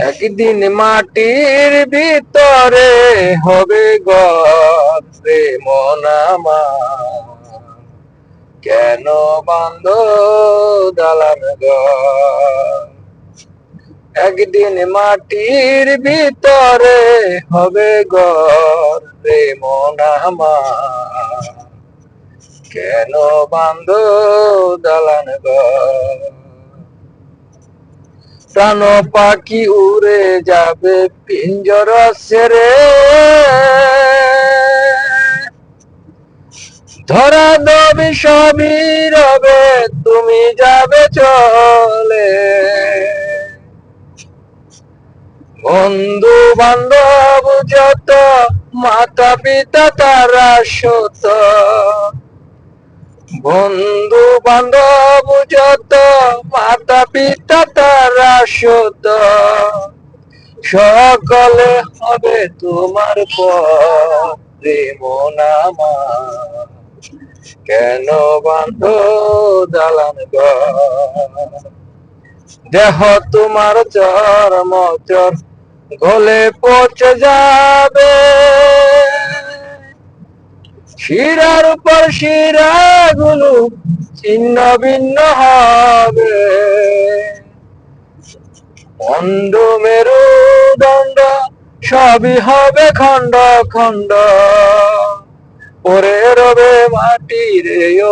একদিন মাটির ভিতরে হবে ঘর রে মন আমার, কেন বান্ধ দালান ঘর। একদিন মাটির ভিতরে হবে ঘর রে মন আমার, কেন বান্ধ দালান ঘর। প্রাণ পাখি উড়ে যাবে পিঞ্জর ছেড়ে, ধরা দেবে সবই রবে তুমি যাবে চলে। বন্ধু বান্ধব যত মাতা পিতা তারা সত, বন্ধু বান্ধব যত মাতা পিতা তারা সত, সকলে হবে তোমার পরে মন আমার, কেন বান্ধ দালান ঘর। দেহ তোমার চর্ম চর গলে পচে যাবে, শিরার উপর শিরা গুলো ছিন্ন ভিন্ন হবে। অন্ড মেরুদণ্ড সবই হবে খণ্ড খণ্ড, পরে রবে মাটির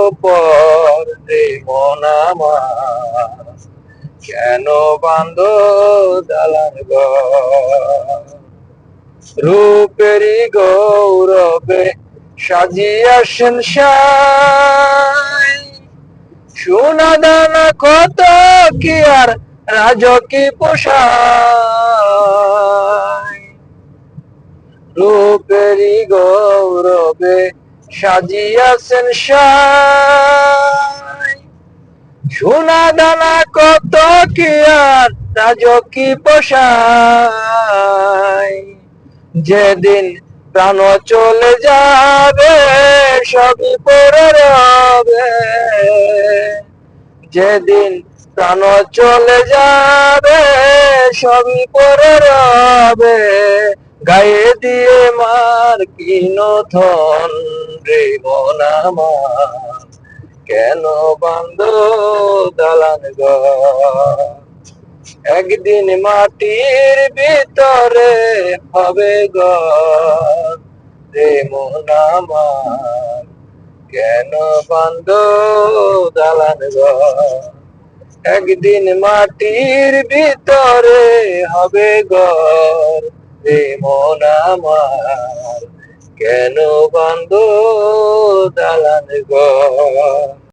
ওপর রে মন আমার, কেন বান্ধ দালান ঘর। রূপেরই গৌরবে সাজিয়াছেন সাই, সোনা দানা কত কি আর রাজকি পোষায়। রূপেরই গৌরবে সাজিয়াছেন সাই, সোনা দানা কত কি আর রাজকি পোষায়। যেদিন প্রাণ চলে যাবে সবই পড়ে রবে, যেদিন প্রাণ চলে যাবে সবই পড়ে রবে। গায়ে দিয়ে মার কিনথন রে মন আমার, কেন বান্ধ দালান ঘর। একদিন মাটির ভিতরে হবে ঘর রে মন আমার, কেন বান্ধ দালান ঘর। একদিন মাটির ভিতরে হবে ঘর রে মন আমার, কেন বান্ধ দালান ঘর।